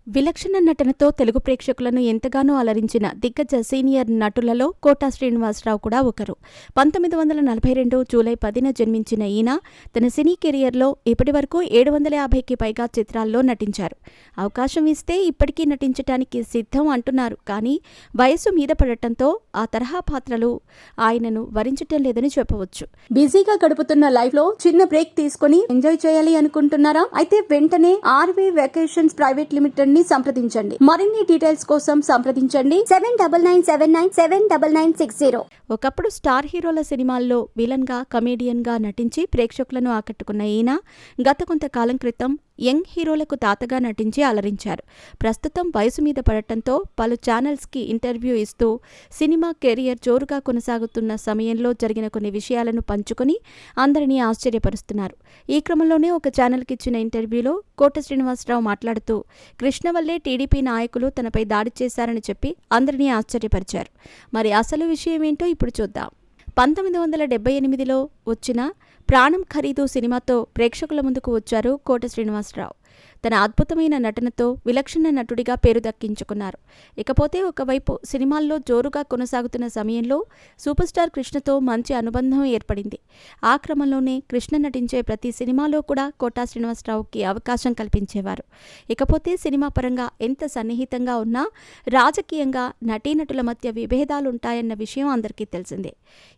విలక్షణ నటనతో తెలుగు ప్రేక్షకులను ఎంతగానో అలరించిన దిగ్గజ సీనియర్ నటులలో కోటా శ్రీనివాసరావు కూడా ఒకరు. 1942 జూలై 10న జన్మించిన ఈయన తన సినీ కెరియర్లో ఇప్పటివరకు 750కి పైగా చిత్రాల్లో నటించారు. అవకాశం ఇస్తే ఇప్పటికీ నటించటానికి సిద్ధం అంటున్నారు. కానీ వయసు మీద పడటంతో ఆ తరహా పాత్రలు ఆయనను వరించటం లేదని చెప్పవచ్చు. బిజీగా గడుపుతున్న లైఫ్లో చిన్న బ్రేక్ తీసుకుని ఎంజాయ్ చేయాలి అనుకుంటున్నారా? అయితే వెంటనే ఆర్వే వెకేషన్స్ ప్రైవేట్ లిమిటెడ్ సంప్రదించండి. మరిన్ని డీటెయిల్స్ కోసం సంప్రదించండి 7997979960. ఒకప్పుడు స్టార్ హీరోల సినిమాల్లో విలన్ గా, కమేడియన్ గా నటించి ప్రేక్షకులను ఆకట్టుకున్న ఈయన గత కొంతకాలం క్రితం యంగ్ హీరోలకు తాతగా నటించి అలరించారు. ప్రస్తుతం వయసు మీద పడటంతో పలు ఛానల్స్కి ఇంటర్వ్యూ ఇస్తూ సినిమా కెరియర్ జోరుగా కొనసాగుతున్న సమయంలో జరిగిన కొన్ని విషయాలను పంచుకొని అందరినీ ఆశ్చర్యపరుస్తున్నారు. ఈ క్రమంలోనే ఒక ఛానల్కి ఇచ్చిన ఇంటర్వ్యూలో కోట శ్రీనివాసరావు మాట్లాడుతూ కృష్ణ వల్లే టీడీపీ నాయకులు తనపై దాడి చేశారని చెప్పి అందరినీ ఆశ్చర్యపరిచారు. మరి అసలు విషయం ఏంటో ఇప్పుడు చూద్దాం. 1978లో వచ్చిన ప్రాణం ఖరీదు సినిమాతో ప్రేక్షకుల ముందుకు వచ్చారు కోట శ్రీనివాసరావు. తన అద్భుతమైన నటనతో విలక్షణ నటుడిగా పేరు దక్కించుకున్నారు. ఇకపోతే ఒకవైపు సినిమాల్లో జోరుగా కొనసాగుతున్న సమయంలో సూపర్ స్టార్ కృష్ణతో మంచి అనుబంధం ఏర్పడింది. ఆ క్రమంలోనే కృష్ణ నటించే ప్రతి సినిమాలో కూడా కోటా శ్రీనివాసరావుకి అవకాశం కల్పించేవారు. ఇకపోతే సినిమా పరంగా ఎంత సన్నిహితంగా ఉన్నా రాజకీయంగా నటీనటుల మధ్య విభేదాలుంటాయన్న విషయం అందరికీ తెలిసిందే.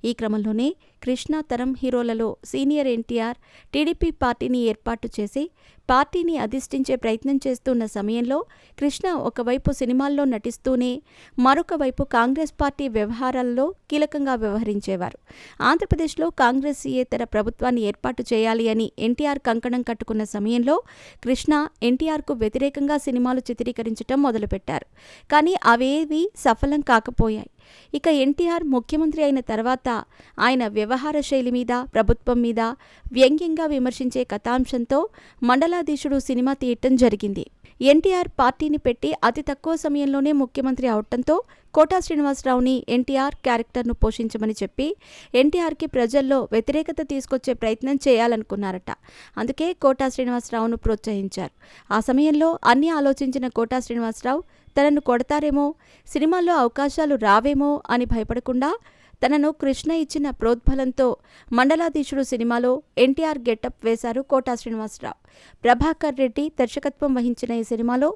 ఈ క్రమంలోనే కృష్ణ తరం హీరోలలో సీనియర్ ఎన్టీఆర్ టీడీపీ పార్టీని ఏర్పాటు చేసి పార్టీని అధిష్ఠించే ప్రయత్నం చేస్తున్న సమయంలో కృష్ణ ఒకవైపు సినిమాల్లో నటిస్తూనే మరొక వైపు కాంగ్రెస్ పార్టీ వ్యవహారాల్లో కీలకంగా వ్యవహరించేవారు. ఆంధ్రప్రదేశ్లో కాంగ్రెస్యేతర ప్రభుత్వాన్ని ఏర్పాటు చేయాలి అని ఎన్టీఆర్ కంకణం కట్టుకున్న సమయంలో కృష్ణ ఎన్టీఆర్కు వ్యతిరేకంగా సినిమాలు చిత్రీకరించడం మొదలుపెట్టారు. కానీ అవేవీ సఫలం కాకపోయాయి. ఇక ఎన్టీఆర్ ముఖ్యమంత్రి అయిన తర్వాత ఆయన వ్యవహార శైలి మీద, ప్రభుత్వం మీద వ్యంగ్యంగా విమర్శించే కథాంశంతో మండలాధీశుడు సినిమా తీయటం జరిగింది. ఎన్టీఆర్ పార్టీని పెట్టి అతి తక్కువ సమయంలోనే ముఖ్యమంత్రి అవటంతో కోటా శ్రీనివాసరావుని ఎన్టీఆర్ క్యారెక్టర్ను పోషించమని చెప్పి ఎన్టీఆర్కి ప్రజల్లో వ్యతిరేకత తీసుకొచ్చే ప్రయత్నం చేయాలనుకున్నారట. అందుకే కోటా శ్రీనివాసరావును ప్రోత్సహించారు. ఆ సమయంలో అన్నీ ఆలోచించిన కోటా శ్రీనివాసరావు తనను కొడతారేమో, సినిమాల్లో అవకాశాలు రావేమో అని భయపడకుండా తనను కృష్ణ ఇచ్చిన ప్రోద్బలంతో మండలాధీశుడు సినిమాలో ఎన్టీఆర్ గెటప్ వేశారు కోటా శ్రీనివాసరావు. ప్రభాకర్ రెడ్డి దర్శకత్వం వహించిన ఈ సినిమాలో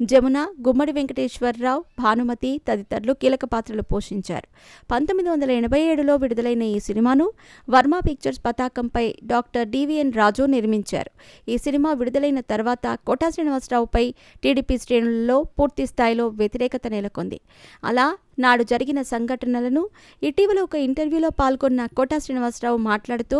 జమున, గుమ్మడి వెంకటేశ్వరరావు, భానుమతి తదితరులు కీలక పాత్రలు పోషించారు. 1987లో విడుదలైన ఈ సినిమాను వర్మ పిక్చర్స్ పతాకంపై డాక్టర్ డివిఎన్ రాజు నిర్మించారు. ఈ సినిమా విడుదలైన తర్వాత కోటా శ్రీనివాసరావుపై టీడీపీ శ్రేణులలో పూర్తి స్థాయిలో వ్యతిరేకత నెలకొంది. అలా నాడు జరిగిన సంఘటనలను ఇటీవల ఒక ఇంటర్వ్యూలో పాల్గొన్న కోటా శ్రీనివాసరావు మాట్లాడుతూ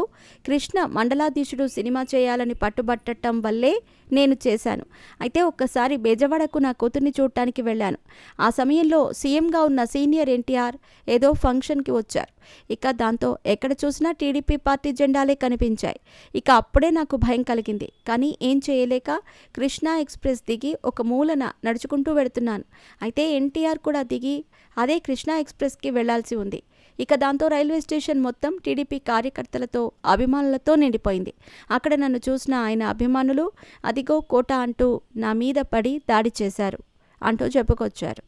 కృష్ణ మండలాధీశుడు సినిమా చేయాలని పట్టుబట్టడం వల్లే నేను చేశాను. అయితే ఒక్కసారి బెజవాడకు నా కూతుర్ని చూడటానికి వెళ్ళాను. ఆ సమయంలో సీఎంగా ఉన్న సీనియర్ ఎన్టీఆర్ ఏదో ఫంక్షన్కి వచ్చారు. ఇక దాంతో ఎక్కడ చూసినా టీడీపీ పార్టీ జెండాలే కనిపించాయి. ఇక అప్పుడే నాకు భయం కలిగింది. కానీ ఏం చేయలేక కృష్ణా ఎక్స్ప్రెస్ దిగి ఒక మూలన నడుచుకుంటూ వెళుతున్నాను. అయితే ఎన్టీఆర్ కూడా దిగి అదే కృష్ణా ఎక్స్ప్రెస్కి వెళ్లాల్సి ఉంది. ఇక దాంతో రైల్వే స్టేషన్ మొత్తం టీడీపీ కార్యకర్తలతో, అభిమానులతో నిండిపోయింది. అక్కడ నన్ను చూసిన ఆయన అభిమానులు అదిగో కోట అంటూ నా మీద పడి దాడి చేశారు అంటూ చెప్పుకొచ్చారు.